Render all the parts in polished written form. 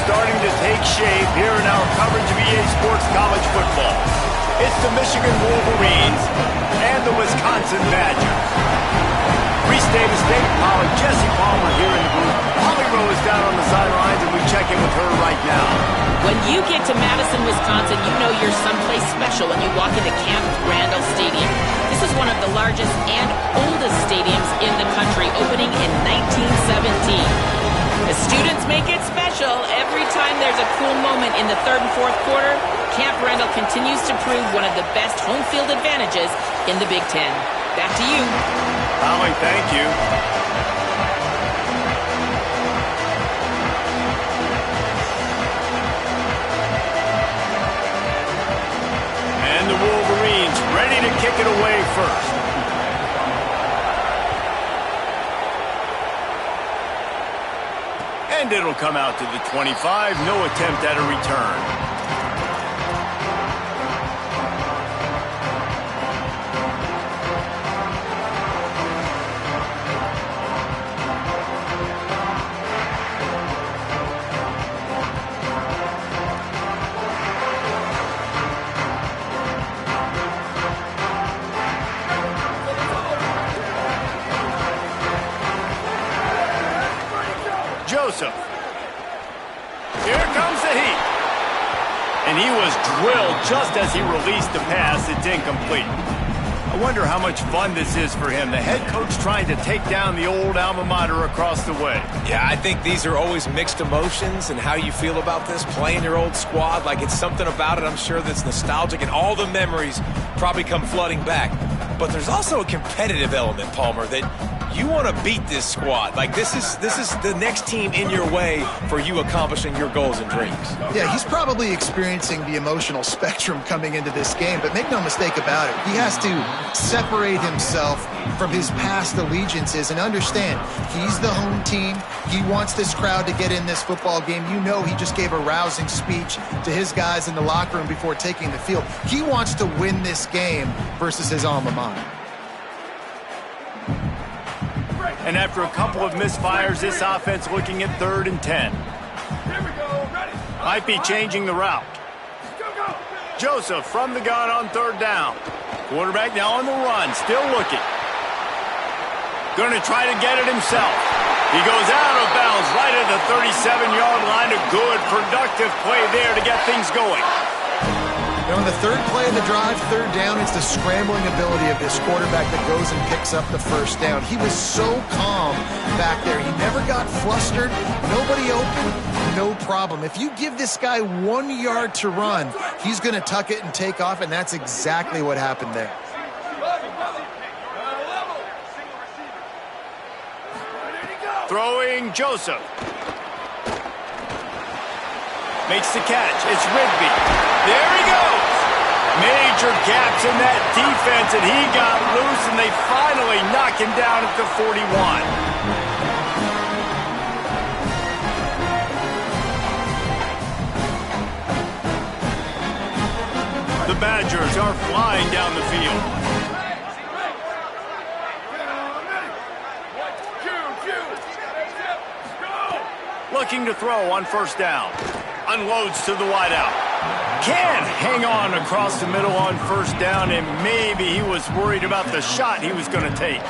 starting to take shape here in our coverage of EA Sports College football. It's the Michigan Wolverines and the Wisconsin Badgers. Reese Davis, Dave Pollard, Jesse Palmer here in the booth. Holly Rowe is down on the sidelines, and we check in with her right now. When you get to Madison, Wisconsin, you know you're someplace special when you walk into Camp Randall Stadium. This is one of the largest and oldest stadiums in the country, opening in 1917. The students make it special. Every time there's a cool moment in the third and fourth quarter, Camp Randall continues to prove one of the best home field advantages in the Big Ten. Back to you. Holly, thank you. And the Wolverines ready to kick it away first. And it'll come out to the 25. No attempt at a return. Joseph. Here comes the heat. And he was drilled just as he released the pass. It's incomplete. I wonder how much fun this is for him. The head coach trying to take down the old alma mater across the way. Yeah, I think these are always mixed emotions and how you feel about this, playing your old squad. Like, it's something about it, I'm sure, that's nostalgic, and all the memories probably come flooding back. But there's also a competitive element, Palmer, that you want to beat this squad. Like, this is the next team in your way for you accomplishing your goals and dreams. Yeah, he's probably experiencing the emotional spectrum coming into this game, but make no mistake about it. He has to separate himself from his past allegiances and understand he's the home team. He wants this crowd to get in this football game. You know, he just gave a rousing speech to his guys in the locker room before taking the field. He wants to win this game versus his alma mater. And after a couple of misfires, this offense looking at 3rd and 10. Might be changing the route. Joseph from the gun on 3rd down. Quarterback now on the run, still looking. Going to try to get it himself. He goes out of bounds right at the 37-yard line. A good, productive play there to get things going. On the third play of the drive, 3rd down, it's the scrambling ability of this quarterback that goes and picks up the 1st down. He was so calm back there. He never got flustered. Nobody open, no problem. If you give this guy 1 yard to run, he's going to tuck it and take off, and that's exactly what happened there. Throwing Joseph. Makes the catch. It's Rigby. There he goes. Major gaps in that defense, and he got loose, and they finally knock him down at the 41. The Badgers are flying down the field. Looking to throw on 1st down. Unloads to the wideout. Can't hang on across the middle on 1st down, and maybe he was worried about the shot he was going to take.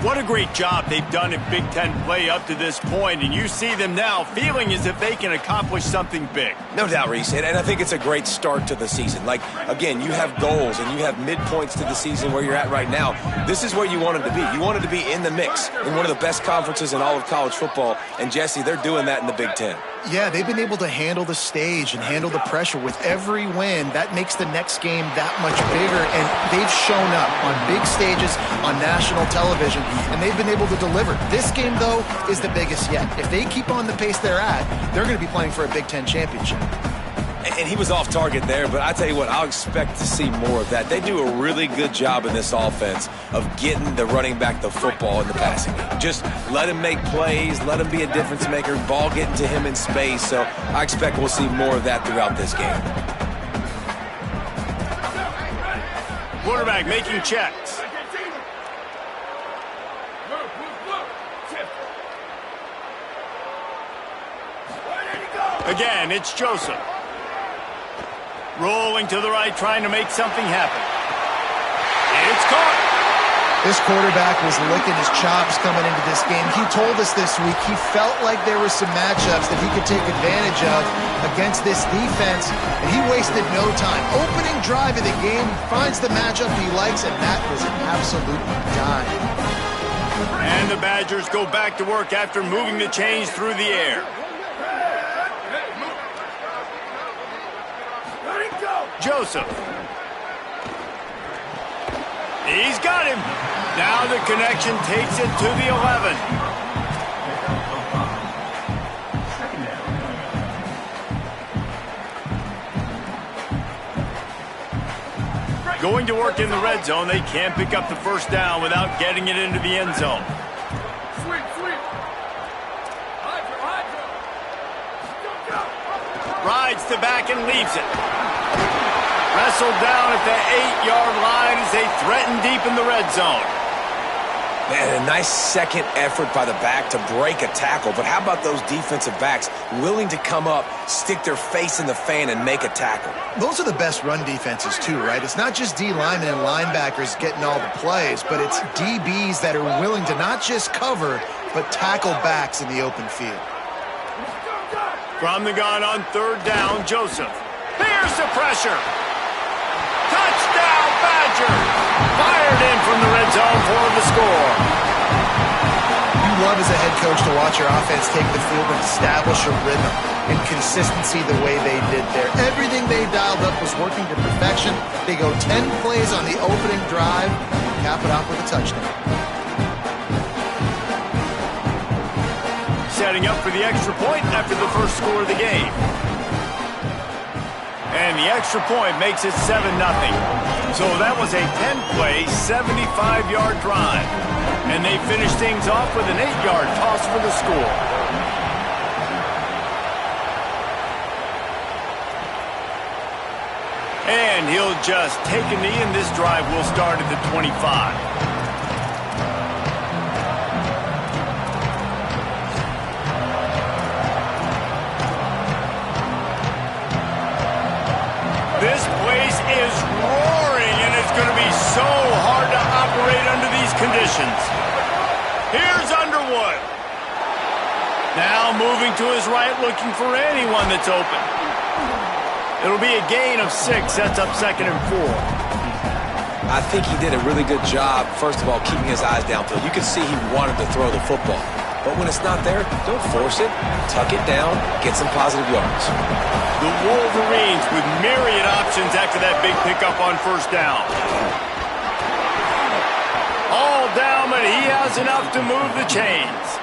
What a great job they've done in Big Ten play up to this point, and you see them now feeling as if they can accomplish something big. No doubt, Reese, and I think it's a great start to the season. Like, again, you have goals and you have midpoints to the season where you're at right now. This is where you wanted to be. You wanted to be in the mix in one of the best conferences in all of college football, and Jesse, they're doing that in the Big Ten. Yeah, they've been able to handle the stage and handle the pressure. With every win, that makes the next game that much bigger, and they've shown up on big stages on national television, and they've been able to deliver. This game, though, is the biggest yet. If they keep on the pace they're at, they're going to be playing for a Big Ten championship. And he was off target there, but I tell you what, I'll expect to see more of that. They do a really good job in this offense of getting the running back the football in the passing game. Just let him make plays, let him be a difference maker, ball getting to him in space. So I expect we'll see more of that throughout this game. Quarterback making checks. Again, it's Joseph. Rolling to the right, trying to make something happen. It's caught. This quarterback was licking his chops coming into this game. He told us this week he felt like there were some matchups that he could take advantage of against this defense, and he wasted no time. Opening drive of the game, finds the matchup he likes, and that was an absolute dime. And the Badgers go back to work after moving the chains through the air. Joseph. He's got him. Now the connection takes it to the 11. Going to work in the red zone. They can't pick up the first down without getting it into the end zone. Rides the back and leaves it. Wrestled down at the 8-yard line as they threaten deep in the red zone. Man, a nice second effort by the back to break a tackle. But how about those defensive backs willing to come up, stick their face in the fan, and make a tackle? Those are the best run defenses too, right? It's not just D linemen and linebackers getting all the plays, but it's DBs that are willing to not just cover, but tackle backs in the open field. From the gun on third down, Joseph. Here's the pressure. Touchdown, Badgers! Fired in from the red zone for the score. You love as a head coach to watch your offense take the field and establish a rhythm and consistency the way they did there. Everything they dialed up was working to perfection. They go 10 plays on the opening drive, cap it off with a touchdown. Setting up for the extra point after the first score of the game. And the extra point makes it 7-0. So that was a 10-play, 75-yard drive. And they finish things off with an 8-yard toss for the score. And he'll just take a knee, and this drive will start at the 25. This place is roaring, and it's going to be so hard to operate under these conditions. Here's Underwood. Now moving to his right, looking for anyone that's open. It'll be a gain of 6, sets up 2nd and 4. I think he did a really good job, first of all, keeping his eyes downfield. You could see he wanted to throw the football. But when it's not there, don't force it. Tuck it down, get some positive yards. The Wolverines with myriad options after that big pickup on first down. All down, but he has enough to move the chains.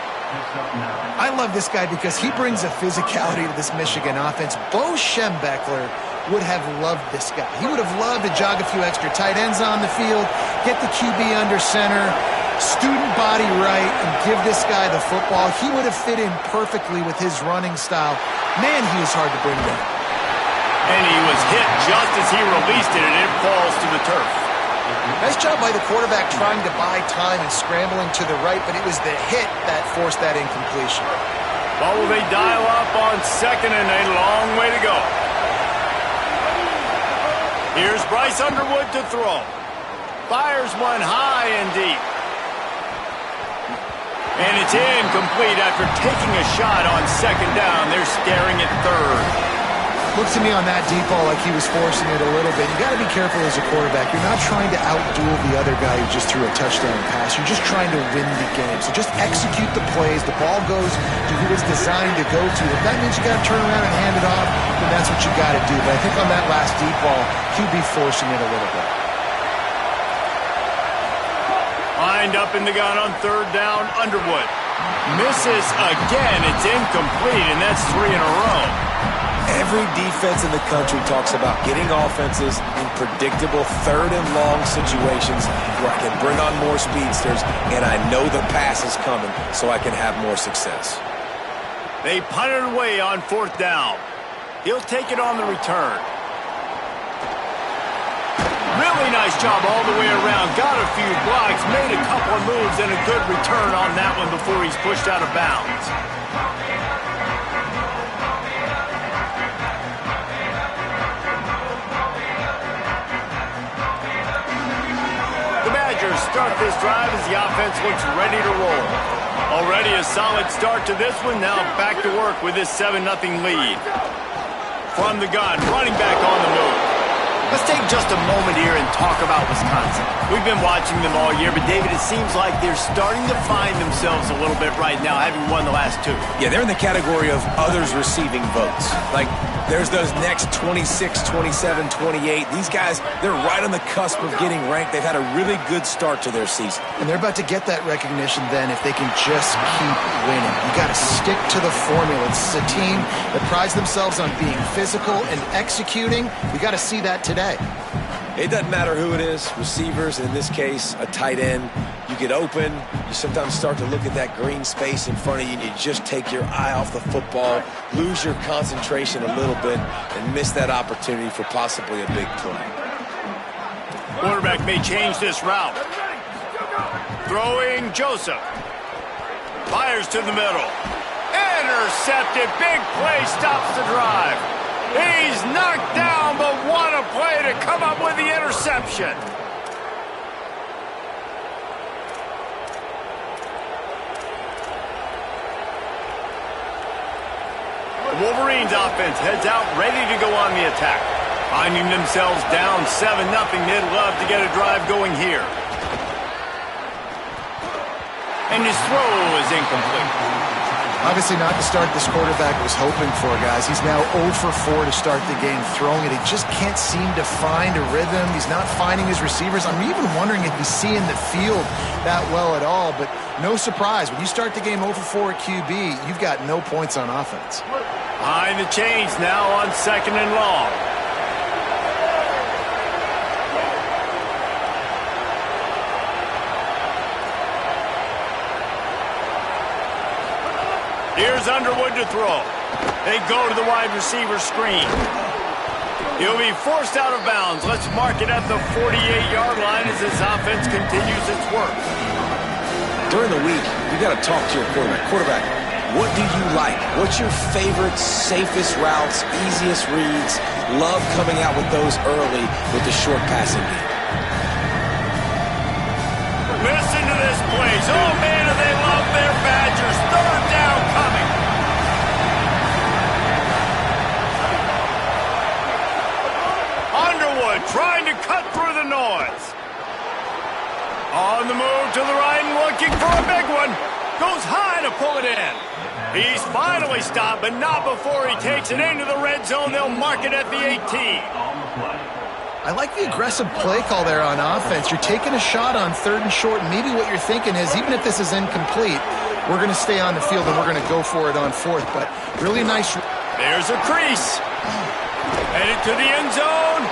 I love this guy because he brings a physicality to this Michigan offense. Bo Schembechler would have loved this guy. He would have loved to jog a few extra tight ends on the field, get the QB under center, student body right, and give this guy the football. He would have fit in perfectly with his running style. Man, he was hard to bring down. And he was hit just as he released it, and it falls to the turf. Nice job by the quarterback trying to buy time and scrambling to the right, but it was the hit that forced that incompletion. Well, will they dial up on 2nd and a long way to go? Here's Bryce Underwood to throw. Fires one high and deep. And it's incomplete after taking a shot on 2nd down. They're staring at 3rd. Looks to me on that deep ball like he was forcing it a little bit. You got to be careful as a quarterback. You're not trying to outduel the other guy who just threw a touchdown pass. You're just trying to win the game. So just execute the plays. The ball goes to who it's designed to go to. If that means you got to turn around and hand it off, then that's what you got to do. But I think on that last deep ball, he'd be forcing it a little bit. Lined up in the gun on 3rd down, Underwood. Misses again. It's incomplete, and that's 3 in a row. Every defense in the country talks about getting offenses in predictable 3rd and long situations where I can bring on more speedsters, and I know the pass is coming, so I can have more success. They punt it away on 4th down. He'll take it on the return. Really nice job all the way around. Got a few blocks, made a couple of moves, and a good return on that one before he's pushed out of bounds. start this drive as the offense looks ready to roll. Already a solid start to this one. Now back to work with this 7-0 lead. From the gun, running back on the move. Let's take just a moment here and talk about Wisconsin. We've been watching them all year, but David, it seems like they're starting to find themselves a little bit right now, having won the last two. Yeah, they're in the category of others receiving votes. Like, there's those next 26, 27, 28. These guys, they're right on the cusp of getting ranked. They've had a really good start to their season. And they're about to get that recognition then if they can just keep winning. You got to stick to the formula. It's a team that prides themselves on being physical and executing. We got to see that today. It doesn't matter who it is, receivers, in this case, a tight end. You get open, you sometimes start to look at that green space in front of you, and you just take your eye off the football, lose your concentration a little bit, and miss that opportunity for possibly a big play. Quarterback may change this route. Throwing Joseph. Fires to the middle. Intercepted. Big play stops the drive. He's knocked down, but what a play to come up with the interception. The Wolverines offense heads out, ready to go on the attack. Finding themselves down 7-0, they'd love to get a drive going here. And his throw is incomplete. Obviously not the start this quarterback was hoping for, guys. He's now 0 for 4 to start the game throwing it. He just can't seem to find a rhythm. He's not finding his receivers. I'm even wondering if he's seeing the field that well at all. But no surprise, when you start the game 0 for 4 at QB, you've got no points on offense. Behind the chains now on 2nd and long. Here's Underwood to throw. They go to the wide receiver screen. He'll be forced out of bounds. Let's mark it at the 48-yard line as this offense continues its work. During the week, you got to talk to your quarterback. Quarterback, what do you like? What's your favorite, safest routes, easiest reads? Love coming out with those early with the short passing game. Listen to this place. Oh, man, do they love their Badgers. 3rd down coming. Underwood trying to cut through the noise. On the move to the right and looking for a big one. Goes high to pull it in. He's finally stopped, but not before he takes it into the red zone. They'll mark it at the 18. I like the aggressive play call there on offense. You're taking a shot on 3rd and short. Maybe what you're thinking is, even if this is incomplete, we're going to stay on the field and we're going to go for it on 4th. But really nice. There's a crease. Headed to the end zone.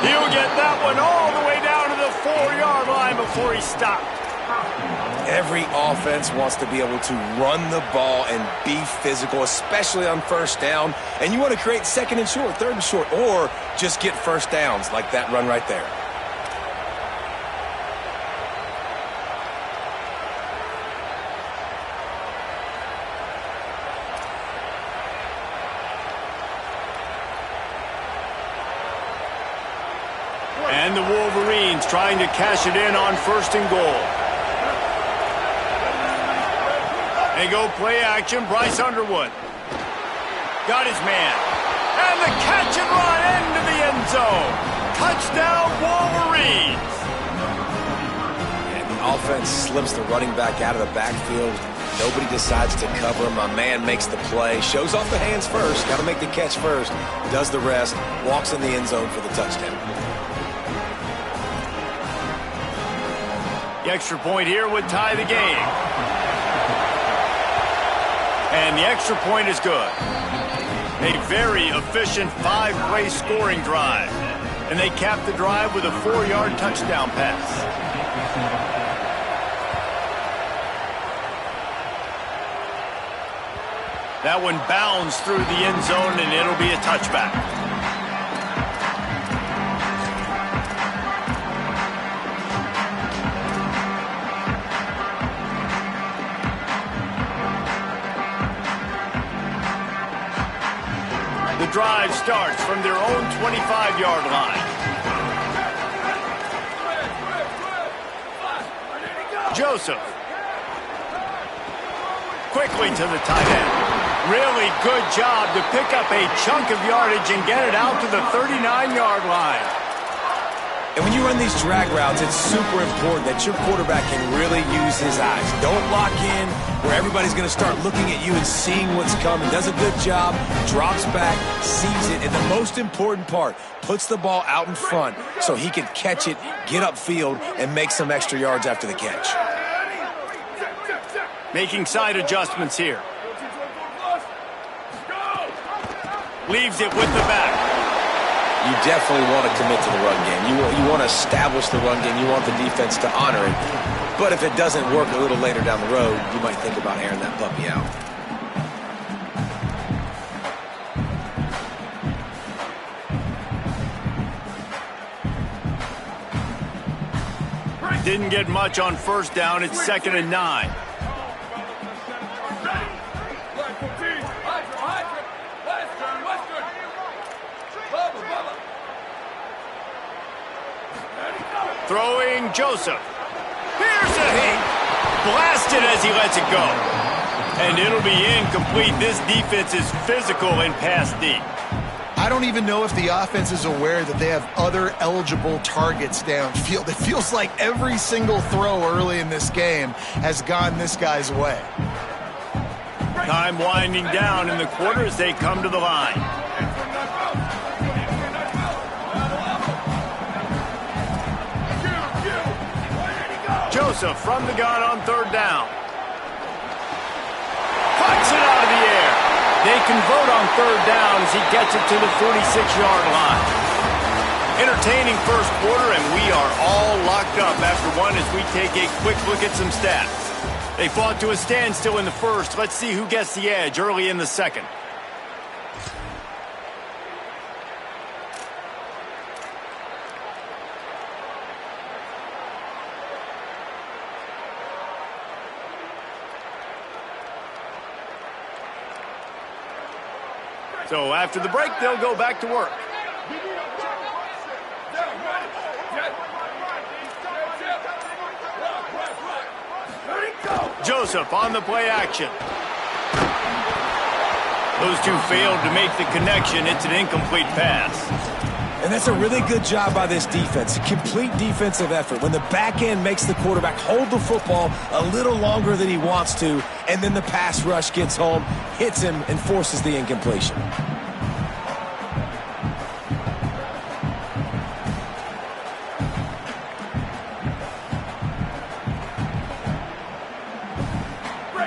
He'll get that one all the way down to the 4-yard line before he stopped. Every offense wants to be able to run the ball and be physical, especially on 1st down. And you want to create 2nd and short, 3rd and short, or just get 1st downs like that run right there. And the Wolverines trying to cash it in on 1st and goal. They go play action. Bryce Underwood. Got his man. And the catch and run into the end zone. Touchdown, Wolverines. And the offense slips the running back out of the backfield. Nobody decides to cover him. My man makes the play. Shows off the hands first. Got to make the catch first. Does the rest. Walks in the end zone for the touchdown. The extra point here would tie the game. And the extra point is good. A very efficient 5-play scoring drive. And they cap the drive with a 4-yard touchdown pass. That one bounds through the end zone, and it'll be a touchback. The drive starts from their own 25-yard line. Joseph. Quickly to the tight end. Really good job to pick up a chunk of yardage and get it out to the 39-yard line. And when you run these drag routes, it's super important that your quarterback can really use his eyes. Don't lock in where everybody's going to start looking at you and seeing what's coming. Does a good job, drops back, sees it, and the most important part, puts the ball out in front so he can catch it, get upfield, and make some extra yards after the catch. Making side adjustments here. Leaves it with the back. You definitely want to commit to the run game. You want to establish the run game. You want the defense to honor it. But if it doesn't work a little later down the road, you might think about airing that puppy out. Didn't get much on first down. It's 2nd and 9. Throwing Joseph. Here's a hit. Blasted as he lets it go. And it'll be incomplete. This defense is physical and pass deep. I don't even know if the offense is aware that they have other eligible targets downfield. It feels like every single throw early in this game has gone this guy's way. Time winding down in the quarter as they come to the line. Joseph from the gun on 3rd down. Puts it out of the air. They convert on 3rd down as he gets it to the 46-yard line. Entertaining first quarter, and we are all locked up after one as we take a quick look at some stats. They fought to a standstill in the first. Let's see who gets the edge early in the second. So after the break, they'll go back to work. Joseph on the play action. Those two failed to make the connection. It's an incomplete pass. And that's a really good job by this defense. A complete defensive effort. When the back end makes the quarterback hold the football a little longer than he wants to, and then the pass rush gets home, hits him, and forces the incompletion.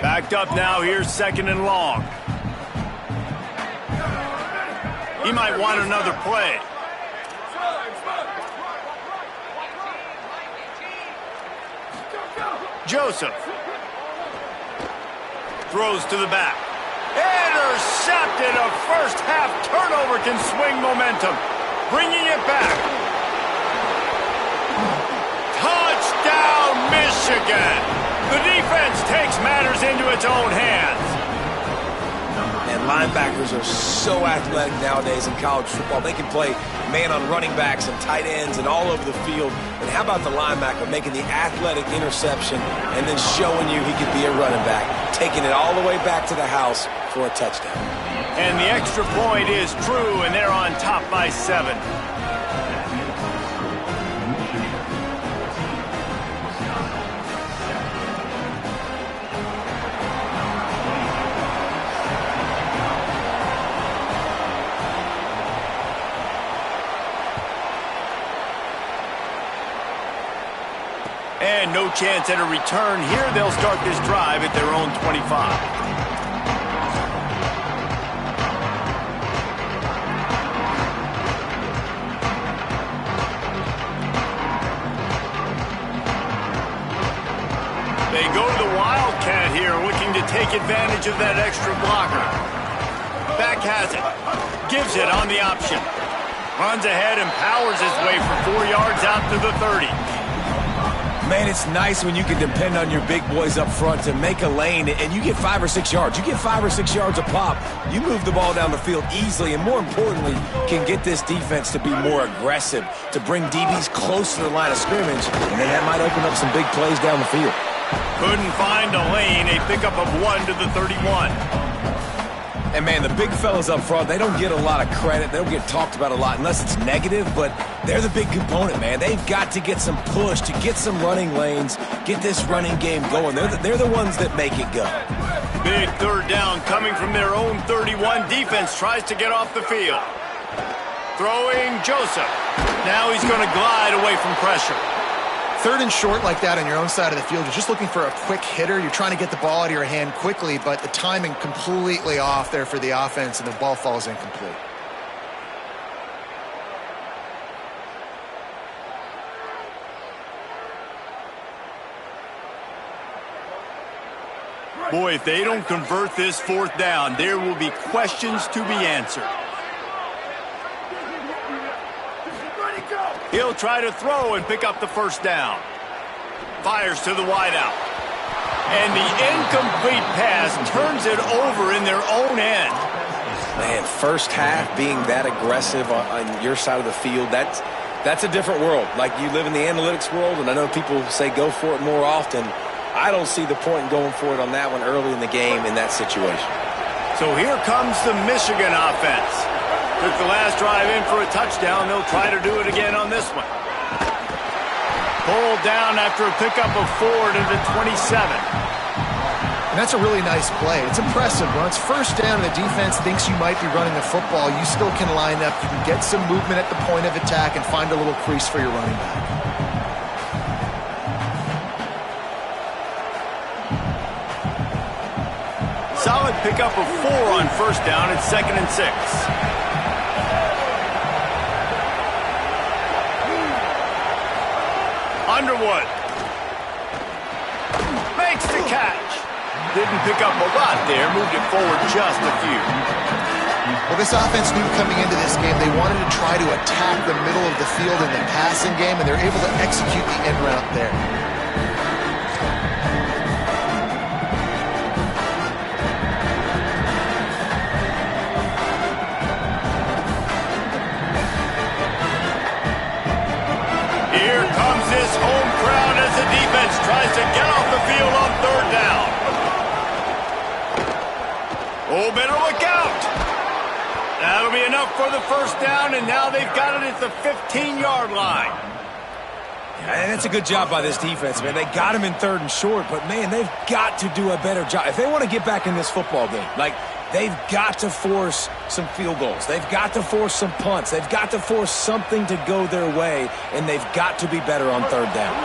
Backed up now, here's 2nd and long. He might want another play. Joseph. Throws to the back. Intercepted. A first half turnover can swing momentum. Bringing it back. Touchdown, Michigan. The defense takes matters into its own hands. And linebackers are so athletic nowadays in college football. They can play man on running backs and tight ends and all over the field. And how about the linebacker making the athletic interception and then showing you he could be a running back, taking it all the way back to the house for a touchdown. And the extra point is true, and they're on top by 7. And no chance at a return here. They'll start this drive at their own 25. They go to the Wildcat here, looking to take advantage of that extra blocker. Back has it. Gives it on the option. Runs ahead and powers his way for 4 yards out to the 30. Man, it's nice when you can depend on your big boys up front to make a lane, and you get 5 or 6 yards. You get 5 or 6 yards a pop. You move the ball down the field easily, and more importantly, can get this defense to be more aggressive, to bring DBs close to the line of scrimmage, and then that might open up some big plays down the field. Couldn't find a lane. A pickup of 1 to the 31. And, man, the big fellas up front, they don't get a lot of credit. They don't get talked about a lot unless it's negative, but they're the big component, man. They've got to get some push, to get some running lanes, get this running game going. They're the ones that make it go. Big third down coming from their own 31. Defense tries to get off the field. Throwing Joseph. Now he's going to glide away from pressure. Third and short like that on your own side of the field, you're just looking for a quick hitter. You're trying to get the ball out of your hand quickly, but the timing completely off there for the offense, and the ball falls incomplete. Boy, if they don't convert this fourth down, there will be questions to be answered. He'll try to throw and pick up the first down. Fires to the wideout. And the incomplete pass turns it over in their own end. Man, first half being that aggressive on your side of the field, that's a different world. Like, you live in the analytics world, and I know people say go for it more often. I don't see the point in going for it on that one early in the game in that situation. So here comes the Michigan offense. Took the last drive in for a touchdown. They'll try to do it again on this one. Pulled down after a pickup of 4 to the 27. And that's a really nice play. It's impressive. When it's first down and the defense thinks you might be running the football, you still can line up. You can get some movement at the point of attack and find a little crease for your running back. Solid pickup of 4 on first down. It's 2nd and 6. Underwood makes the catch. Didn't pick up a lot there. Moved it forward just a few. Well, this offense knew coming into this game they wanted to try to attack the middle of the field in the passing game, and they're able to execute the end route there. Here comes this home crowd as the defense tries to get off the field on third down. Oh, better look out. That'll be enough for the first down, and now they've got it at the 15-yard line. And that's a good job by this defense, man. They got him in 3rd and short, but, man, they've got to do a better job. If they want to get back in this football game, they've got to force some field goals. They've got to force some punts. They've got to force something to go their way, and they've got to be better on third down.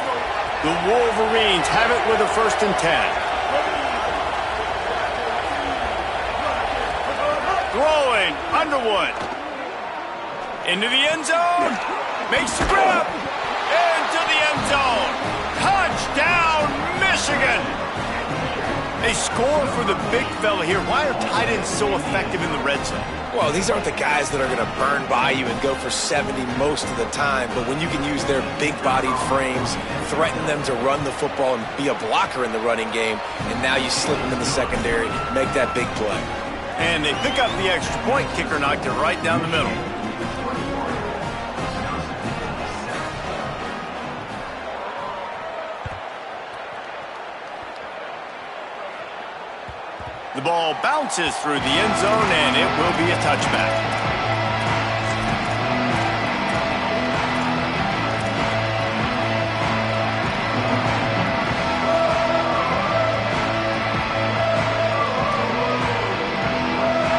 The Wolverines have it with a 1st and 10. Throwing, Underwood. Into the end zone. Makes the grab. Into the end zone. Touchdown, Michigan. They score for the big fella here. Why are tight ends so effective in the red zone? Well, these aren't the guys that are going to burn by you and go for 70 most of the time, but when you can use their big-bodied frames, threaten them to run the football and be a blocker in the running game, and now you slip them in the secondary, make that big play. And they pick up the extra point. Kicker knocked it right down the middle. The ball bounces through the end zone, and it will be a touchback.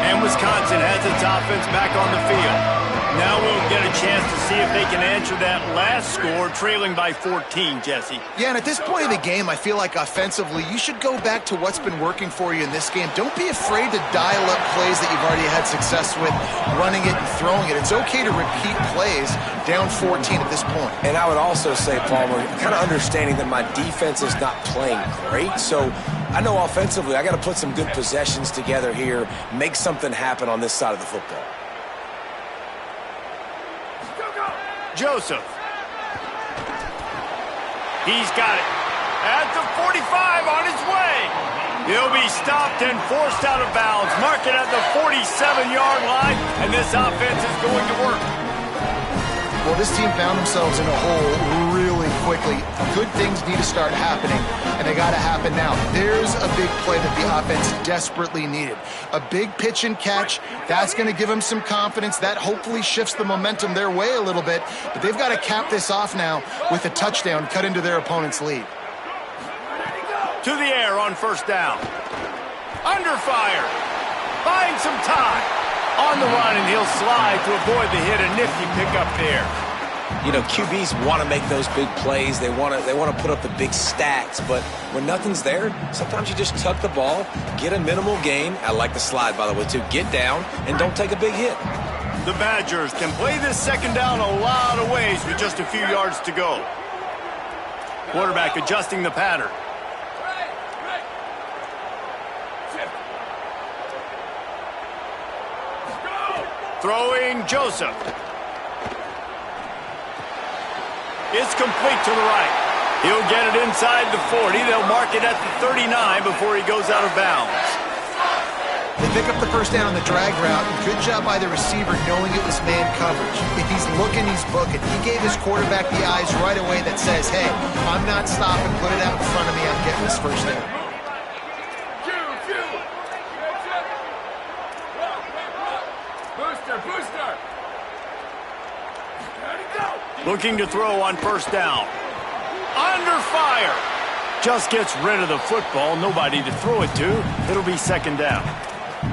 And Wisconsin has its offense back on the field. Now we'll get a chance to see if they can answer that last score, trailing by 14, Jesse. Yeah, and at this point of the game, I feel like offensively, you should go back to what's been working for you in this game. Don't be afraid to dial up plays that you've already had success with, running it and throwing it. It's okay to repeat plays down 14 at this point. And I would also say, Palmer, kind of understanding that my defense is not playing great, so I know offensively I got to put some good possessions together here, make something happen on this side of the football. Joseph. He's got it. At the 45 on his way. He'll be stopped and forced out of bounds. Mark it at the 47-yard line, and this offense is going to work. Well, this team found themselves in a hole really quickly. Good things need to start happening, and they got to happen now. There's a big play that the offense desperately needed. A big pitch and catch. That's going to give them some confidence. That hopefully shifts the momentum their way a little bit, but they've got to cap this off now with a touchdown cut into their opponent's lead. To the air on first down. Under fire. Buying some time. On the run, and he'll slide to avoid the hit. A nifty pickup there. You know, QBs want to make those big plays. They want to put up the big stats, but when nothing's there, sometimes you just tuck the ball, get a minimal gain. I like the slide, by the way, too. Get down and don't take a big hit. The Badgers can play this second down a lot of ways with just a few yards to go. Quarterback adjusting the pattern. Throwing Joseph. It's complete to the right. He'll get it inside the 40. They'll mark it at the 39 before he goes out of bounds. They pick up the first down on the drag route. Good job by the receiver knowing it was man coverage. If he's looking, he's booking. He gave his quarterback the eyes right away that says, hey, I'm not stopping. Put it out in front of me. I'm getting this first down. Looking to throw on first down. Under fire. Just gets rid of the football. Nobody to throw it to. It'll be second down.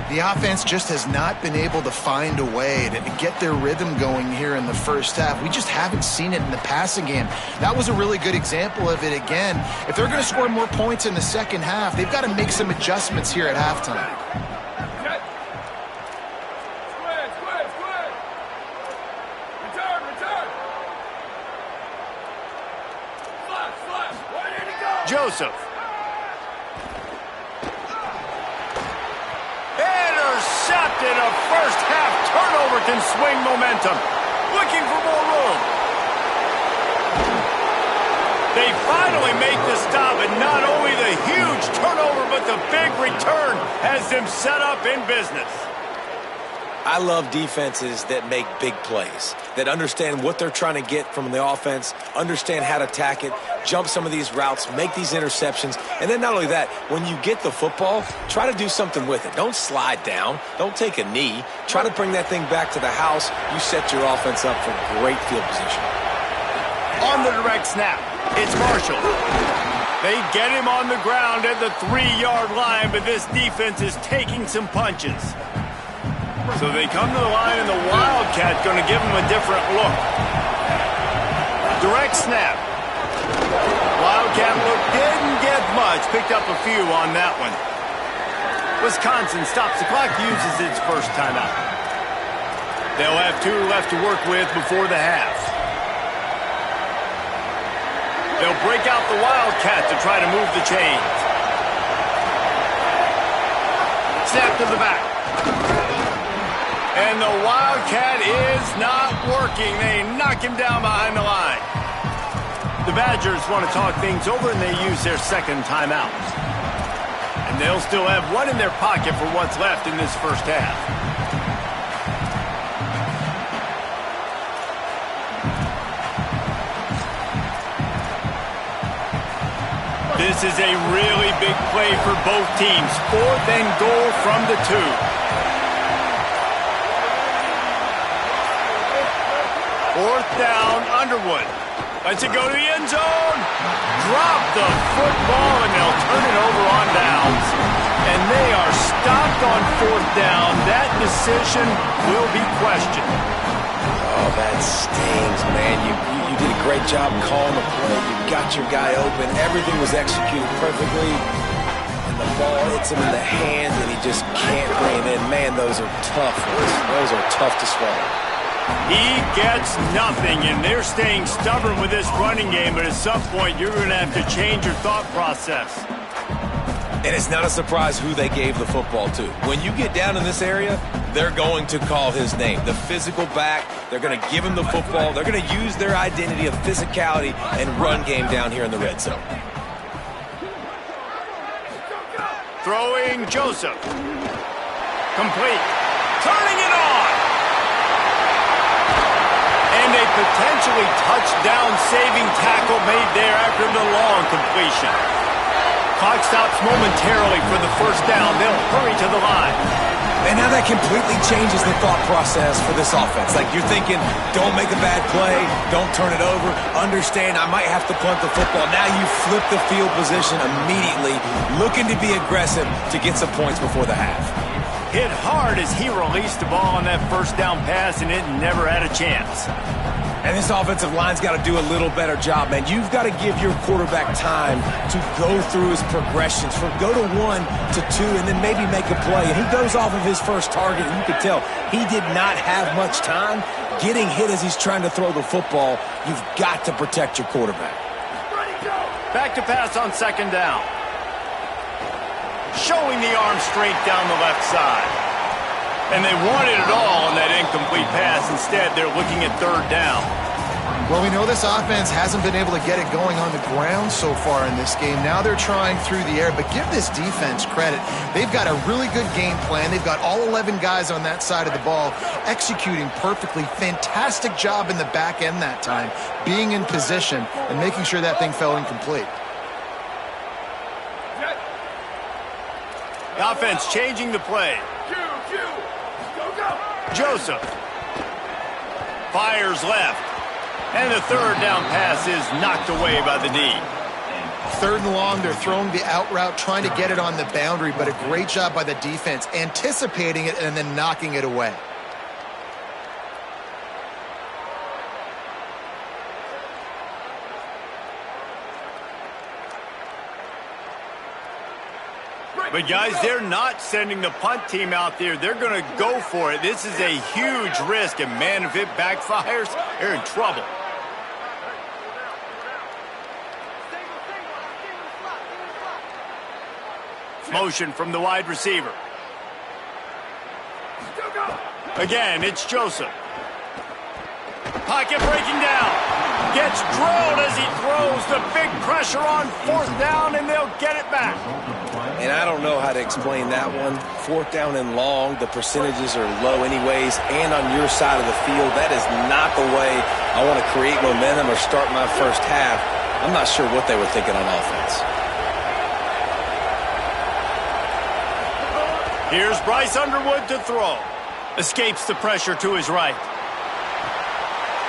The offense just has not been able to find a way to get their rhythm going here in the first half. We just haven't seen it in the passing game. That was a really good example of it again. If they're going to score more points in the second half, they've got to make some adjustments here at halftime. Joseph. Intercepted. A first half turnover can swing momentum. Looking for more room. They finally make the stop, and not only the huge turnover, but the big return has them set up in business. I love defenses that make big plays, that understand what they're trying to get from the offense, understand how to attack it, jump some of these routes, make these interceptions, and then not only that, when you get the football, try to do something with it. Don't slide down. Don't take a knee. Try to bring that thing back to the house. You set your offense up for great field position. On the direct snap, it's Marshall. They get him on the ground at the 3-yard line, but this defense is taking some punches. So they come to the line, and the Wildcat going to give them a different look. Direct snap. Wildcat look didn't get much. Picked up a few on that one. Wisconsin stops the clock, uses its first timeout. They'll have 2 left to work with before the half. They'll break out the Wildcat to try to move the chains. Snap to the back. And the Wildcat is not working. They knock him down behind the line. The Badgers want to talk things over, and they use their second timeout. And they'll still have one in their pocket for what's left in this first half. This is a really big play for both teams. 4th and goal from the 2. 4th down, Underwood. Lets it go to the end zone. Drop the football, and they'll turn it over on downs. And they are stopped on 4th down. That decision will be questioned. Oh, that stings, man. You did a great job calling the play. You got your guy open. Everything was executed perfectly. And the ball hits him in the hand, and he just can't bring it in. Man, those are tough ones. Those are tough to swallow. He gets nothing, and they're staying stubborn with this running game, but at some point you're going to have to change your thought process. And it's not a surprise who they gave the football to. When you get down in this area, they're going to call his name. The physical back, they're going to give him the football. They're going to use their identity of physicality and run game down here in the red zone. Throwing Joseph. Complete. Turning it on. And they potentially touchdown-saving tackle made there after the long completion. Clock stops momentarily for the first down. They'll hurry to the line. And now that completely changes the thought process for this offense. Like, you're thinking, don't make a bad play, don't turn it over, understand I might have to punt the football. Now you flip the field position immediately, looking to be aggressive to get some points before the half. Hit hard as he released the ball on that first down pass, and it never had a chance. And this offensive line's got to do a little better job, man. You've got to give your quarterback time to go through his progressions, from go to 1 to 2, and then maybe make a play. And he goes off of his first target, and you can tell he did not have much time getting hit as he's trying to throw the football. You've got to protect your quarterback. Back to pass on second down. Showing the arm strength down the left side. And they wanted it all on that incomplete pass. Instead, they're looking at third down. Well, we know this offense hasn't been able to get it going on the ground so far in this game. Now they're trying through the air, but give this defense credit. They've got a really good game plan. They've got all 11 guys on that side of the ball executing perfectly. Fantastic job in the back end that time, being in position and making sure that thing fell incomplete. The offense changing the play. Joseph fires left, and the third down pass is knocked away by the D. Third and long, they're throwing the out route, trying to get it on the boundary, but a great job by the defense, anticipating it and then knocking it away. But, guys, they're not sending the punt team out there. They're going to go for it. This is a huge risk, and, man, if it backfires, they're in trouble. Motion from the wide receiver. Again, it's Joseph. Pocket breaking down. Gets drilled as he throws. The big pressure on fourth down, and they'll get it back. And I don't know how to explain that one. Fourth down and long, the percentages are low anyways, and on your side of the field, that is not the way I want to create momentum or start my first half. I'm not sure what they were thinking on offense. Here's Bryce Underwood to throw. Escapes the pressure to his right.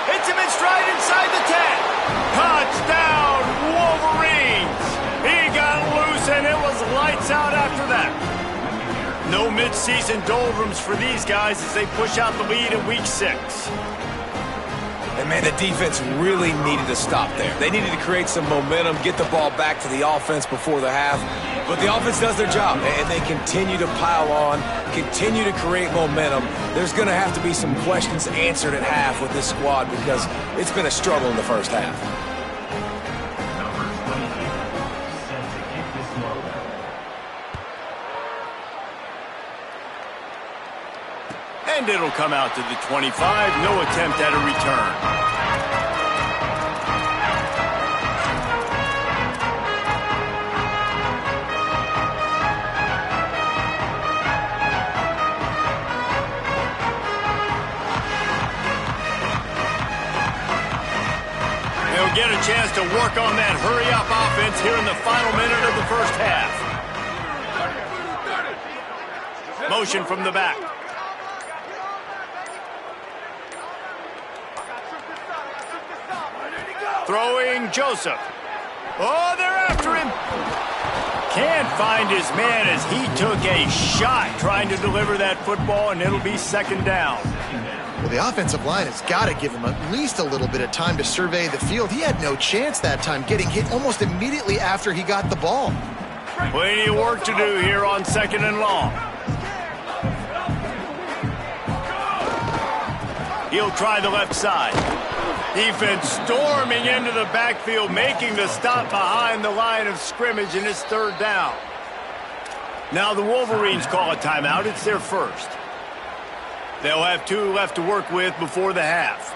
Hits him in stride inside the 10. Touchdown, Wolverines. He got loose, and it was lights out after that. No mid-season doldrums for these guys as they push out the lead in Week 6. And, man, the defense really needed to stop there. They needed to create some momentum, get the ball back to the offense before the half. But the offense does their job, and they continue to pile on, continue to create momentum. There's going to have to be some questions answered at half with this squad because it's been a struggle in the first half. And it'll come out to the 25. No attempt at a return. They'll get a chance to work on that hurry-up offense here in the final minute of the first half. Motion from the back. Throwing Joseph. Oh, they're after him. Can't find his man as he took a shot trying to deliver that football, and it'll be second down. Well, the offensive line has got to give him at least a little bit of time to survey the field. He had no chance that time, getting hit almost immediately after he got the ball. Plenty of work to do here on second and long. He'll try the left side. Defense storming into the backfield, making the stop behind the line of scrimmage, and it's third down. Now the Wolverines call a timeout. It's their first. They'll have 2 left to work with before the half.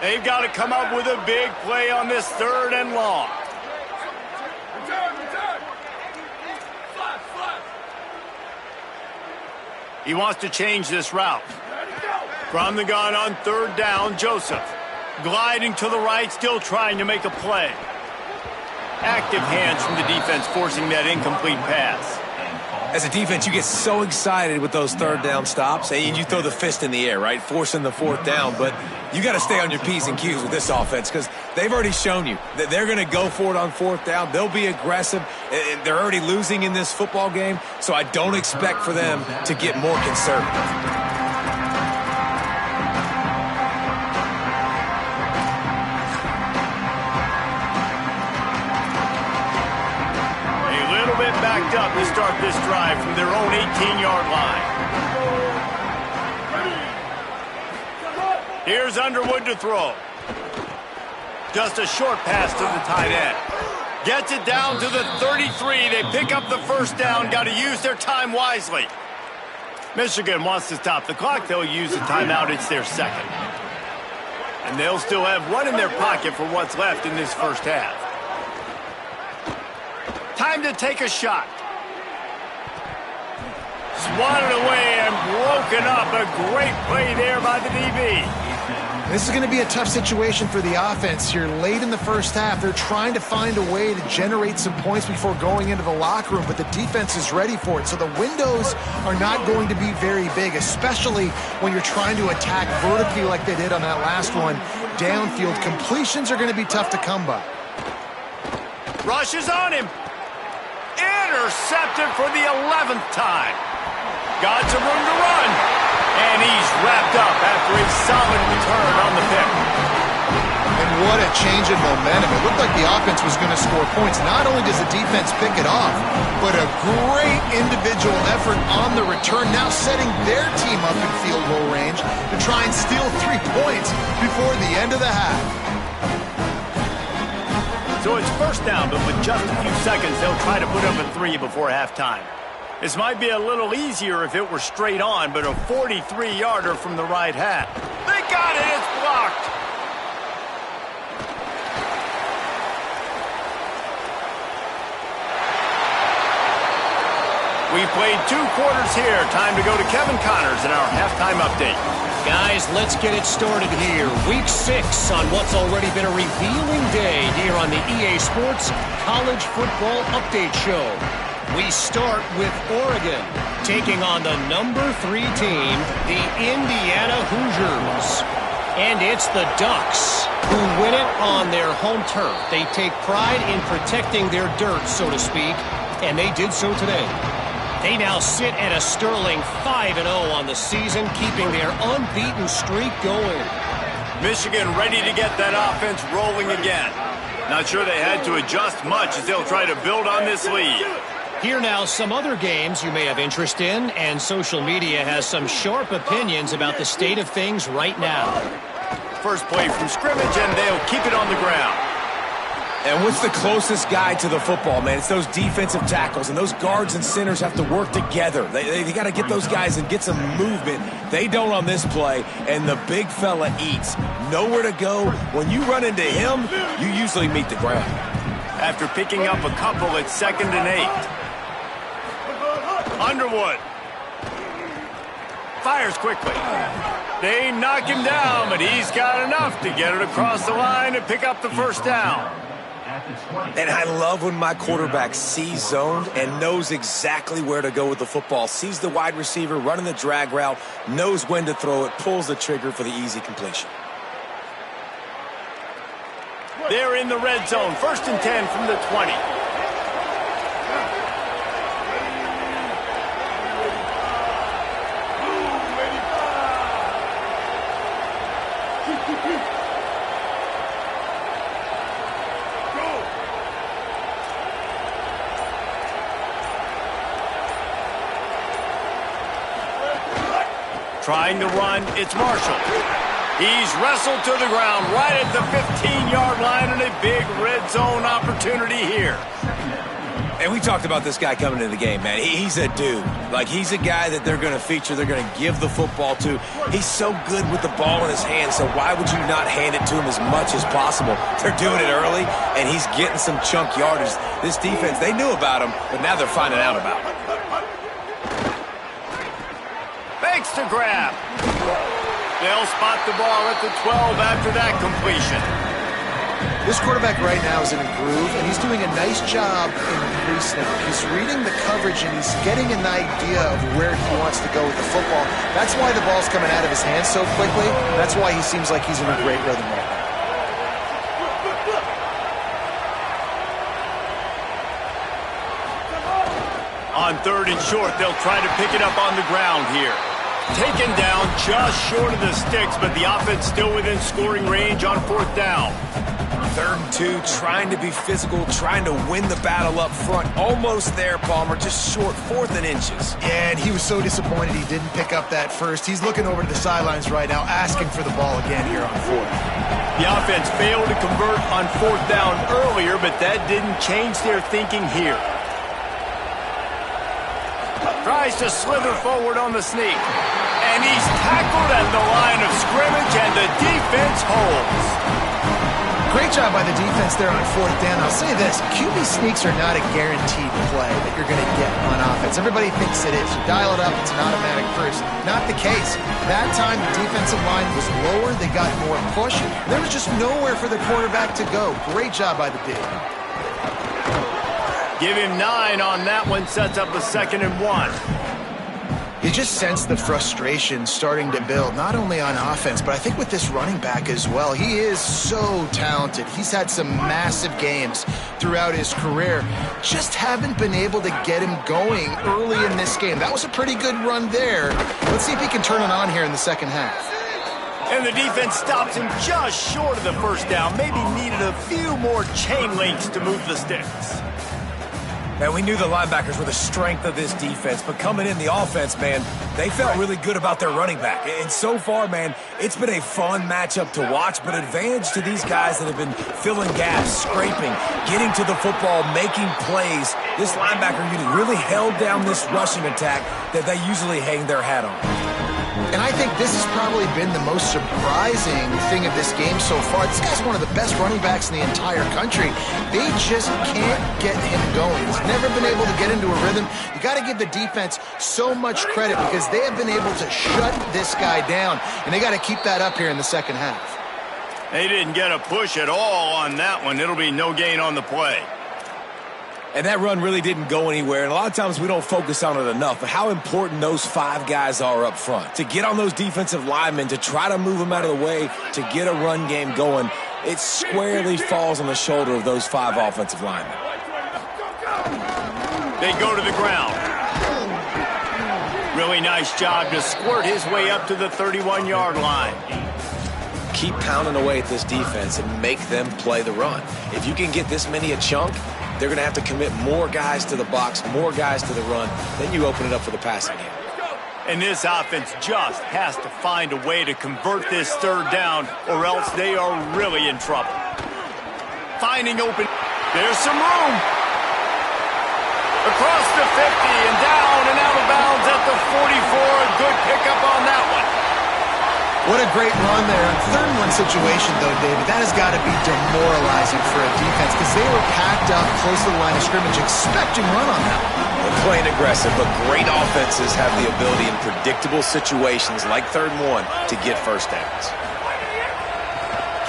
They've got to come up with a big play on this third and long. He wants to change this route. From the gun on 3rd down, Joseph. Gliding to the right, still trying to make a play. Active hands from the defense forcing that incomplete pass. As a defense, you get so excited with those 3rd down stops, and you throw the fist in the air, right? Forcing the 4th down, but you got to stay on your P's and Q's with this offense because they've already shown you that they're going to go for it on 4th down. They'll be aggressive. They're already losing in this football game, so I don't expect for them to get more conservative. Backed up to start this drive from their own 18-yard line. Here's Underwood to throw. Just a short pass to the tight end. Gets it down to the 33. They pick up the 1st down. Got to use their time wisely. Michigan wants to stop the clock. They'll use a timeout. It's their 2nd. And they'll still have one in their pocket for what's left in this 1st half. Time to take a shot. Swatted away and broken up. A great play there by the DB. This is going to be a tough situation for the offense here. Late in the 1st half, they're trying to find a way to generate some points before going into the locker room, but the defense is ready for it. So the windows are not going to be very big, especially when you're trying to attack vertically like they did on that last one. Downfield completions are going to be tough to come by. Rushes on him. Intercepted for the 11th time. Got some room to run. And he's wrapped up after a solid return on the pick. And what a change in momentum. It looked like the offense was going to score points. Not only does the defense pick it off, but a great individual effort on the return, now setting their team up in field goal range to try and steal 3 points before the end of the half. So it's 1st down, but with just a few seconds, they'll try to put up a 3 before halftime. This might be a little easier if it were straight on, but a 43-yarder from the right half. They got it. It's blocked. We've played 2 quarters here. Time to go to Kevin Connors in our halftime update. Guys, let's get it started here. Week 6 on what's already been a revealing day here on the EA Sports College Football Update Show. We start with Oregon taking on the number 3 team, the Indiana Hoosiers. And it's the Ducks who win it on their home turf. They take pride in protecting their dirt, so to speak, and they did so today. They now sit at a sterling 5-0 on the season, keeping their unbeaten streak going. Michigan ready to get that offense rolling again. Not sure they had to adjust much as they'll try to build on this lead. Here now some other games you may have interest in, and social media has some sharp opinions about the state of things right now. First play from scrimmage, and they'll keep it on the ground. And what's the closest guy to the football, man? It's those defensive tackles, and those guards and centers have to work together. They got to get those guys and get some movement. They don't on this play, and the big fella eats. Nowhere to go. When you run into him, you usually meet the ground. After picking up a couple, it's 2nd and 8. Underwood. Fires quickly. They knock him down, but he's got enough to get it across the line and pick up the 1st down. And I love when my quarterback sees zoned and knows exactly where to go with the football. Sees the wide receiver running the drag route, knows when to throw it, pulls the trigger for the easy completion. They're in the red zone. 1st and 10 from the 20. Trying to run, it's Marshall. He's wrestled to the ground right at the 15-yard line, and a big red zone opportunity here. And we talked about this guy coming into the game, man. He's a dude. Like, he's a guy that they're going to feature, they're going to give the football to. He's so good with the ball in his hands, so why would you not hand it to him as much as possible? They're doing it early, and he's getting some chunk yardage. This defense, they knew about him, but now they're finding out about him. a grab. They'll spot the ball at the 12 after that completion. This quarterback right now is in a groove, and he's doing a nice job in pre-snap. He's reading the coverage, and he's getting an idea of where he wants to go with the football. That's why the ball's coming out of his hands so quickly. That's why he seems like he's in a great rhythm right now. On 3rd and short, they'll try to pick it up on the ground here. Taken down just short of the sticks, but the offense still within scoring range on 4th down. 3rd and 2, trying to be physical, trying to win the battle up front. Almost there, Palmer, just short, 4th and inches. Yeah, and he was so disappointed he didn't pick up that first. He's looking over to the sidelines right now, asking for the ball again here on 4th. The offense failed to convert on 4th down earlier, but that didn't change their thinking here. Tries to slither forward on the sneak. And he's tackled at the line of scrimmage, and the defense holds. Great job by the defense there on 4th down. I'll say this, QB sneaks are not a guaranteed play that you're going to get on offense. Everybody thinks it is. You dial it up, it's an automatic first. Not the case. That time, the defensive line was lower. They got more push. There was just nowhere for the quarterback to go. Great job by the D. Give him 9 on that one, sets up a 2nd and 1. You just sense the frustration starting to build, not only on offense, but I think with this running back as well. He is so talented. He's had some massive games throughout his career. Just haven't been able to get him going early in this game. That was a pretty good run there. Let's see if he can turn it on here in the second half. And the defense stops him just short of the 1st down. Maybe needed a few more chain links to move the sticks. Man, we knew the linebackers were the strength of this defense, but coming in the offense, man, they felt really good about their running back. And so far, man, it's been a fun matchup to watch, but advantage to these guys that have been filling gaps, scraping, getting to the football, making plays. This linebacker unit really held down this rushing attack that they usually hang their hat on. And I think this has probably been the most surprising thing of this game so far. This guy's one of the best running backs in the entire country. They just can't get him going. He's never been able to get into a rhythm. You got to give the defense so much credit because they have been able to shut this guy down, and they got to keep that up here in the second half. They didn't get a push at all on that one. It'll be no gain on the play. And that run really didn't go anywhere. And a lot of times we don't focus on it enough, but how important those 5 guys are up front. To get on those defensive linemen, to try to move them out of the way, to get a run game going, it squarely falls on the shoulder of those 5 offensive linemen. They go to the ground. Really nice job to squirt his way up to the 31-yard line. Keep pounding away at this defense and make them play the run. If you can get this many a chunk, they're going to have to commit more guys to the box, more guys to the run. Then you open it up for the passing game. And this offense just has to find a way to convert this 3rd down, or else they are really in trouble. Finding open. There's some room. Across the 50 and down and out of bounds at the 44. A good pickup on that one. What a great run there. 3rd and 1 situation, though, David. That has got to be demoralizing for a defense because they were packed up close to the line of scrimmage expecting run on that one. They're playing aggressive, but great offenses have the ability in predictable situations like 3rd and 1 to get first downs.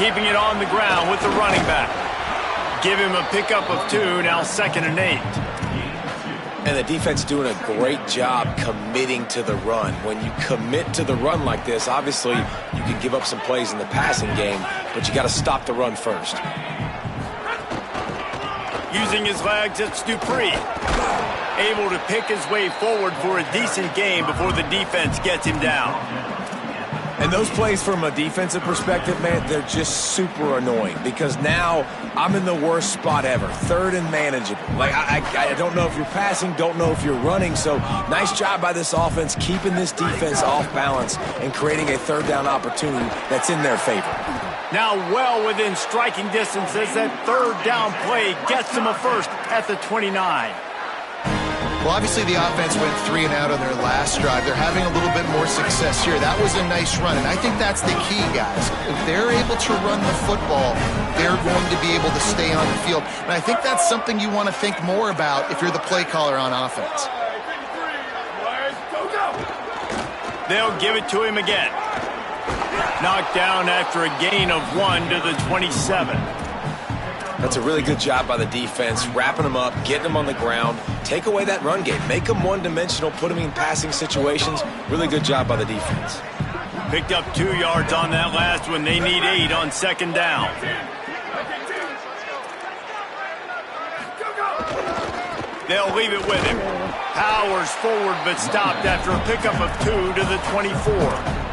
Keeping it on the ground with the running back. Give him a pickup of 2, now 2nd and 8. And the defense doing a great job committing to the run. When you commit to the run like this, obviously you can give up some plays in the passing game, but you got to stop the run first. Using his legs, it's Dupree. Able to pick his way forward for a decent game before the defense gets him down. And those plays from a defensive perspective, man, they're just super annoying because now I'm in the worst spot ever, 3rd and manageable. Like, I don't know if you're passing, don't know if you're running, so nice job by this offense keeping this defense off balance and creating a 3rd down opportunity that's in their favor. Now well within striking distance as that 3rd down play gets them a first at the 29. Well, obviously the offense went 3 and out on their last drive. They're having a little bit more success here. That was a nice run, and I think that's the key, guys. If they're able to run the football, they're going to be able to stay on the field. And I think that's something you want to think more about if you're the play caller on offense. They'll give it to him again. Knocked down after a gain of 1 to the 27. That's a really good job by the defense, wrapping them up, getting them on the ground. Take away that run game. Make them one-dimensional, put them in passing situations. Really good job by the defense. Picked up 2 yards on that last one. They need 8 on second down. They'll leave it with him. Powers forward but stopped after a pickup of 2 to the 24.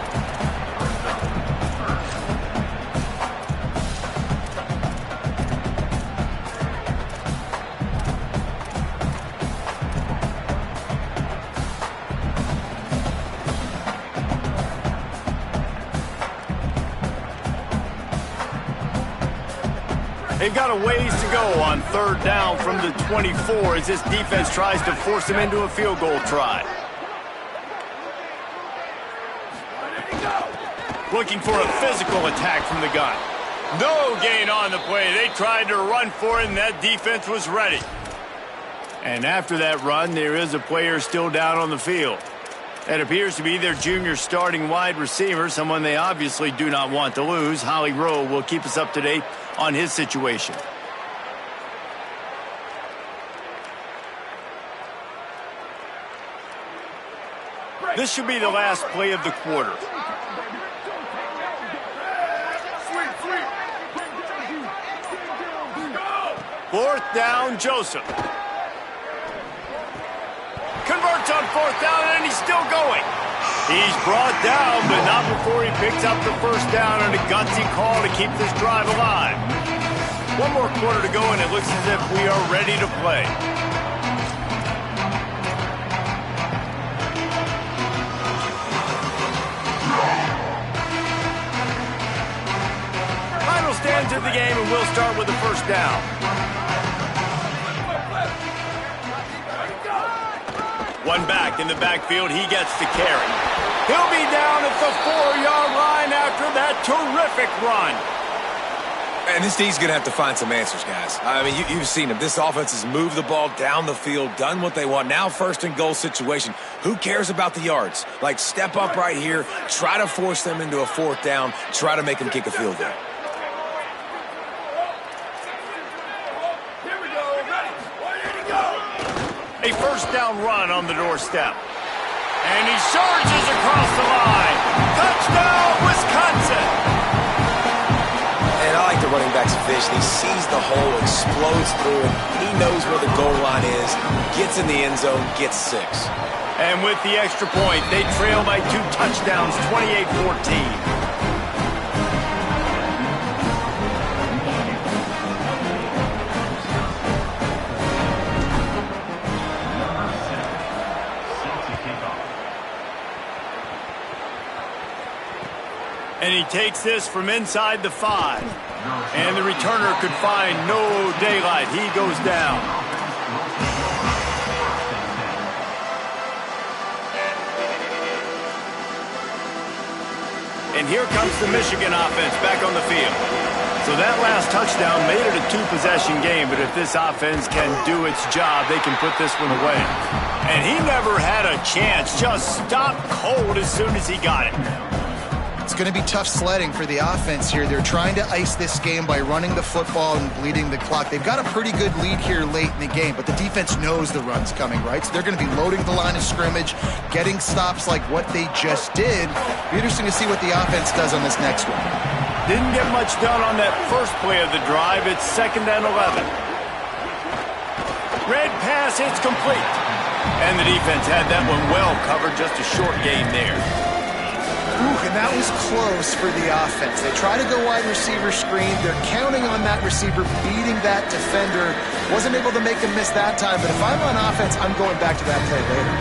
They've got a ways to go on third down from the 24 as this defense tries to force them into a field goal try. Looking for a physical attack from the gun. No gain on the play. They tried to run for it, and that defense was ready. And after that run, there is a player still down on the field. That appears to be their junior starting wide receiver, someone they obviously do not want to lose. Holly Rowe will keep us up to date on his situation. This should be the last play of the quarter. Fourth down, Joseph. Converts on fourth down, and he's still going. He's brought down, but not before he picks up the first down on a gutsy call to keep this drive alive. 1 more quarter to go, and it looks as if we are ready to play. Final stands of the game, and we'll start with the first down. One back in the backfield. He gets the carry. He'll be down at the 4-yard line after that terrific run. And this D's going to have to find some answers, guys. I mean, you've seen him. This offense has moved the ball down the field, done what they want. Now first and goal situation. Who cares about the yards? Like, step up right here, try to force them into a fourth down, try to make them kick a field goal. A first down run on the doorstep. And he surges across the line. Touchdown, Wisconsin! And I like the running back's vision. He sees the hole, explodes through it. He knows where the goal line is, gets in the end zone, gets 6. And with the extra point, they trail by 2 touchdowns, 28-14. And he takes this from inside the 5. And the returner could find no daylight. He goes down. And here comes the Michigan offense back on the field. So that last touchdown made it a 2-possession game, but if this offense can do its job, they can put this one away. And he never had a chance, just stopped cold as soon as he got it. It's going to be tough sledding for the offense here. They're trying to ice this game by running the football and bleeding the clock. They've got a pretty good lead here late in the game, but the defense knows the run's coming, right? So they're going to be loading the line of scrimmage, getting stops like what they just did. Be interesting to see what the offense does on this next one. Didn't get much done on that first play of the drive. It's 2nd and 11. Red pass, it's complete. And the defense had that one well covered, just a short gain there. Ooh, and that was close for the offense. They try to go wide receiver screen. They're counting on that receiver beating that defender. Wasn't able to make him miss that time, but if I'm on offense, I'm going back to that play later.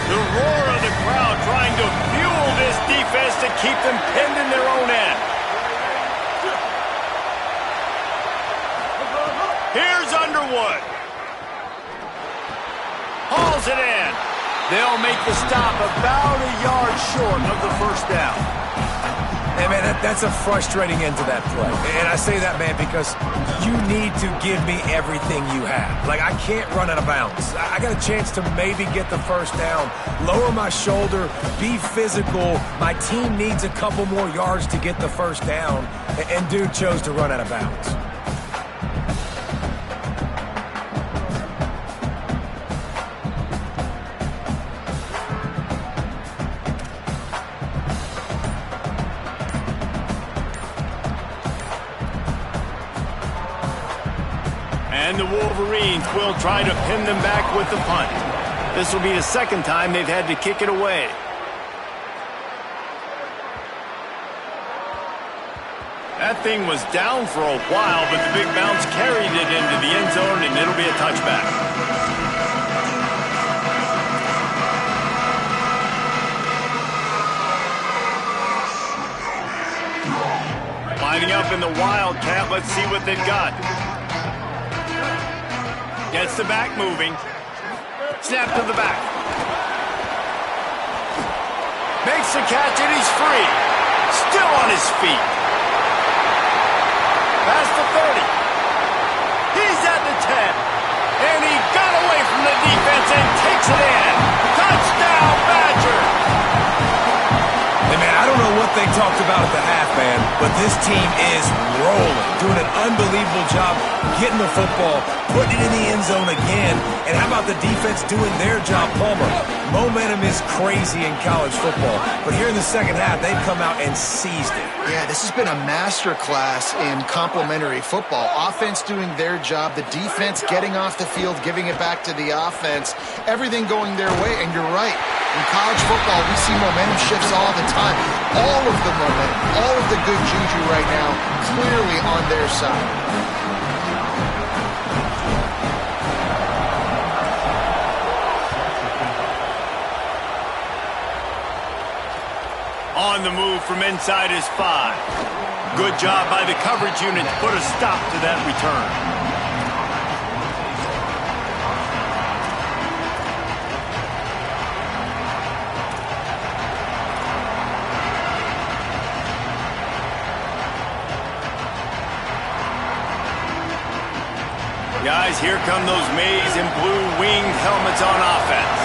The roar of the crowd trying to fuel this defense to keep them pinned in their own end. Here's Underwood. Hauls it in. They'll make the stop about a yard short of the first down. And, man, that's a frustrating end to that play. And I say that, man, because you need to give me everything you have. Like, I can't run out of bounds. I got a chance to maybe get the first down, lower my shoulder, be physical. My team needs a couple more yards to get the first down, and dude chose to run out of bounds. And the Wolverines will try to pin them back with the punt. This will be the second time they've had to kick it away. That thing was down for a while, but the big bounce carried it into the end zone, and it'll be a touchback. Lining up in the Wildcat. Let's see what they've got. Gets the back moving. Snap to the back. Makes the catch, and he's free. Still on his feet. Past the 30. He's at the 10. And he got away from the defense and takes it in. Touchdown, Badger! Hey, man, I don't know what they talked about at the half, man, but this team is rolling, doing an unbelievable job getting the football, putting it in the end zone again. And how about the defense doing their job, Palmer? Momentum is crazy in college football, but here in the second half, they've come out and seized it. Yeah, this has been a master class in complementary football. Offense doing their job, the defense getting off the field, giving it back to the offense, everything going their way. And you're right, in college football, we see momentum shifts all the time. All of the momentum, all of the good juju right now, clearly on their side. On the move from inside his 5. Good job by the coverage unit to put a stop to that return. Guys, here come those maize and blue winged helmets on offense.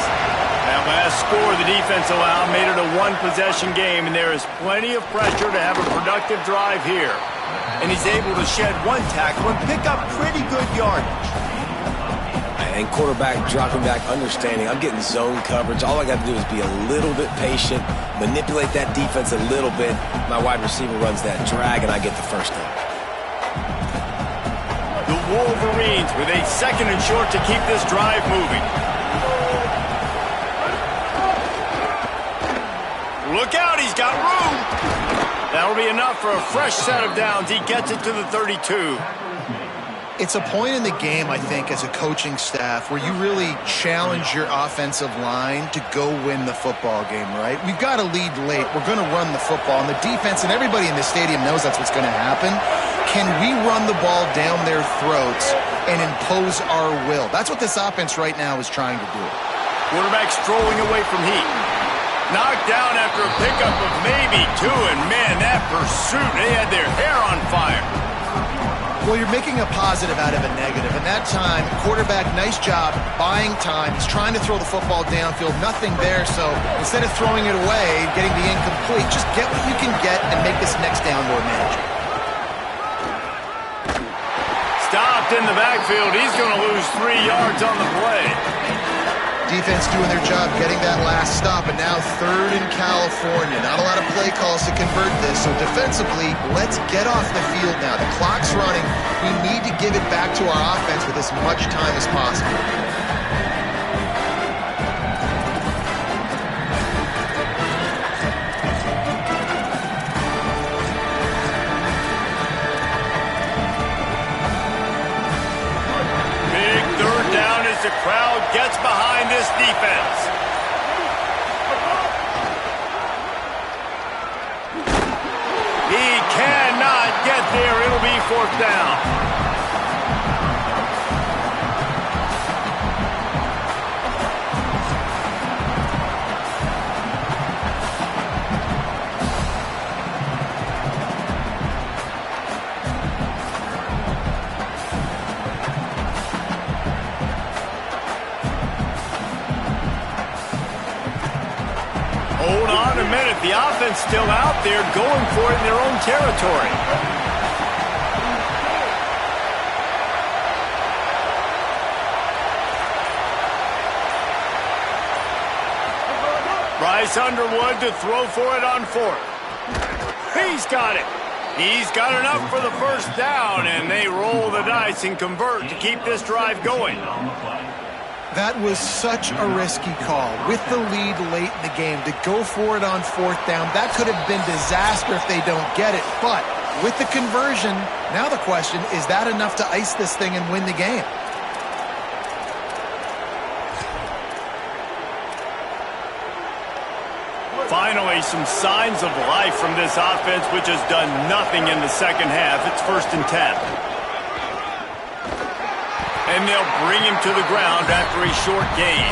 That last score the defense allowed made it a one-possession game, and there is plenty of pressure to have a productive drive here. And he's able to shed one tackle and pick up pretty good yardage. And quarterback dropping back, understanding I'm getting zone coverage. All I got to do is be a little bit patient, manipulate that defense a little bit. My wide receiver runs that drag, and I get the first down. The Wolverines with a second and short to keep this drive moving. Look out, he's got room. That'll be enough for a fresh set of downs. He gets it to the 32. It's a point in the game, I think, as a coaching staff where you really challenge your offensive line to go win the football game, right? We've got to lead late. We're going to run the football, and the defense and everybody in the stadium knows that's what's going to happen. Can we run the ball down their throats and impose our will? That's what this offense right now is trying to do. Quarterback strolling away from heat. Knocked down after a pickup of maybe 2, and man, that pursuit, they had their hair on fire. Well, you're making a positive out of a negative. And that time, quarterback, nice job, buying time. He's trying to throw the football downfield, nothing there. So instead of throwing it away, getting the incomplete, just get what you can get and make this next down more manageable. Stopped in the backfield. He's going to lose 3 yards on the play. Defense doing their job, getting that last stop, and now 3rd in California. Not a lot of play calls to convert this, so defensively, let's get off the field now. The clock's running. We need to give it back to our offense with as much time as possible. The crowd gets behind this defense. He cannot get there. It'll be 4th down. down a minute. The offense still out there going for it in their own territory. Bryce Underwood to throw for it on fourth. He's got it. He's got enough for the first down, and they roll the dice and convert to keep this drive going. That was such a risky call. With the lead late in the game, to go for it on fourth down, that could have been disaster if they don't get it. But with the conversion, now the question, is that enough to ice this thing and win the game? Finally, some signs of life from this offense, which has done nothing in the second half. It's 1st and 10. And they'll bring him to the ground after a short gain.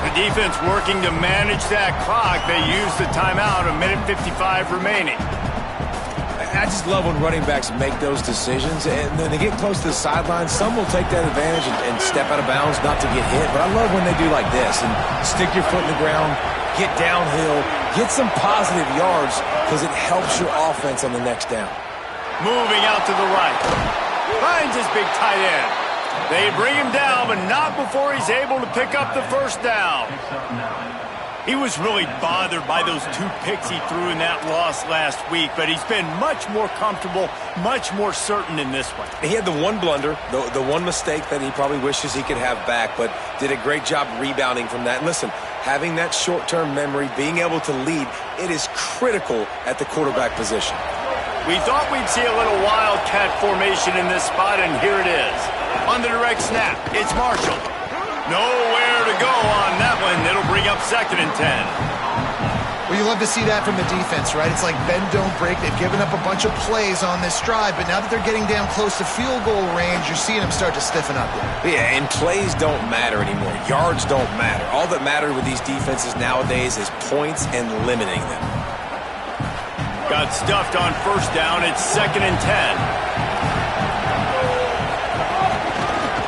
The defense working to manage that clock. They use the timeout, 1:55 remaining. I just love when running backs make those decisions, and then they get close to the sideline. Some will take that advantage and step out of bounds not to get hit, but I love when they do like this and stick your foot in the ground, get downhill, get some positive yards because it helps your offense on the next down. Moving out to the right. Finds his big tight end. They bring him down, but not before he's able to pick up the first down. He was really bothered by those 2 picks he threw in that loss last week, but he's been much more comfortable, much more certain in this one. He had the one blunder, the one mistake that he probably wishes he could have back, but did a great job rebounding from that. And listen, having that short-term memory, being able to lead, it is critical at the quarterback position. We thought we'd see a little wildcat formation in this spot, and here it is. On the direct snap, it's Marshall. Nowhere to go on that one. It'll bring up 2nd and 10. Well, you love to see that from the defense, right? It's like bend, don't break. They've given up a bunch of plays on this drive, but now that they're getting down close to field goal range, you're seeing them start to stiffen up there. Yeah, and plays don't matter anymore. Yards don't matter. All that matters with these defenses nowadays is points and limiting them. Got stuffed on first down. It's 2nd and 10.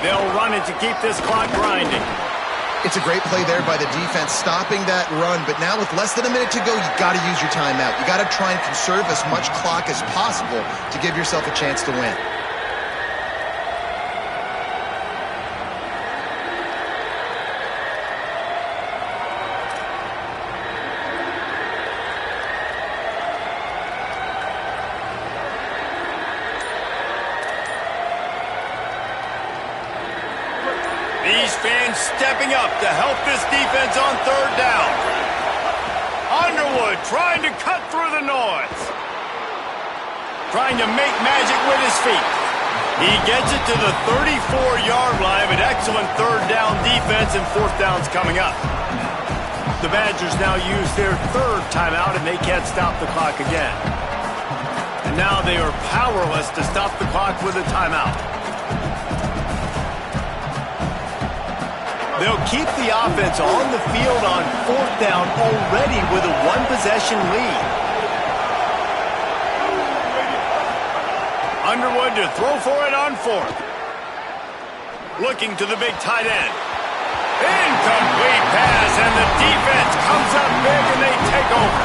They'll run it to keep this clock grinding. It's a great play there by the defense, stopping that run. But now with less than a minute to go, you got to use your timeout. You got to try and conserve as much clock as possible to give yourself a chance to win. These fans stepping up to help this defense on third down. Underwood trying to cut through the noise. Trying to make magic with his feet. He gets it to the 34-yard line, but excellent third down defense, and fourth down's coming up. The Badgers now use their 3rd timeout, and they can't stop the clock again. And now they are powerless to stop the clock with a timeout. They'll keep the offense on the field on 4th down already with a 1-possession lead. Underwood to throw for it on 4th. Looking to the big tight end. Incomplete pass, and the defense comes up big, and they take over.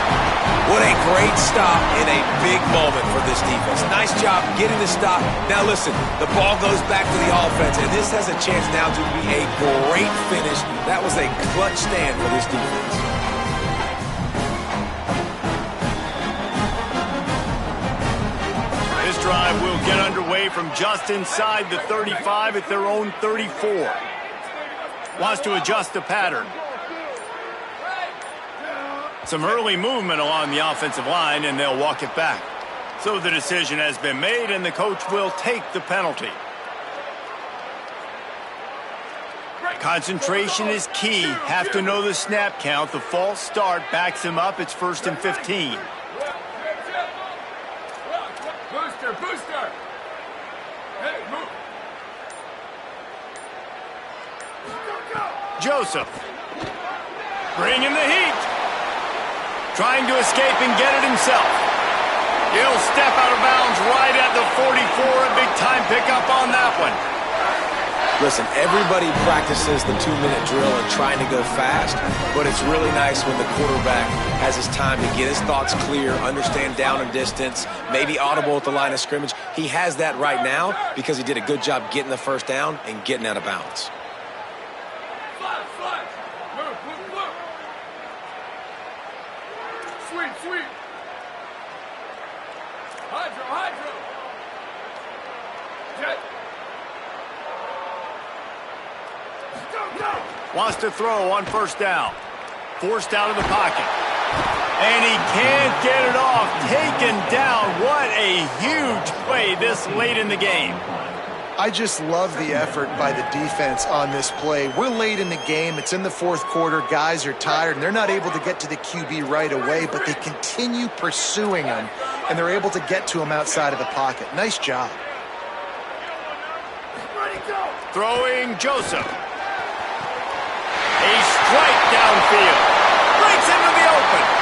What a great stop in a big moment for this defense. Nice job getting the stop. Now listen, the ball goes back to the offense, and this has a chance now to be a great finish. That was a clutch stand for this defense. This drive will get underway from just inside the 35 at their own 34. Wants to adjust the pattern. Some early movement along the offensive line, and they'll walk it back. So the decision has been made, and the coach will take the penalty. Concentration is key. Have to know the snap count. The false start backs him up. It's 1st and 15. Booster! Hey, move! Joseph. Bringing the heat. Trying to escape and get it himself. He'll step out of bounds right at the 44. A big time pickup on that one. Listen, everybody practices the 2-minute drill and trying to go fast, but it's really nice when the quarterback has his time to get his thoughts clear, understand down and distance, maybe audible at the line of scrimmage. He has that right now because he did a good job getting the first down and getting out of bounds. Slide. Move. Sweep. Hydro. Jet. Go. Wants to throw on first down. Forced out of the pocket. And he can't get it off. Taken down. What a huge play this late in the game. I just love the effort by the defense on this play. We're late in the game. It's in the fourth quarter. Guys are tired, and they're not able to get to the QB right away, but they continue pursuing him, and they're able to get to him outside of the pocket. Nice job. Throwing Joseph. A strike downfield. Breaks into the open.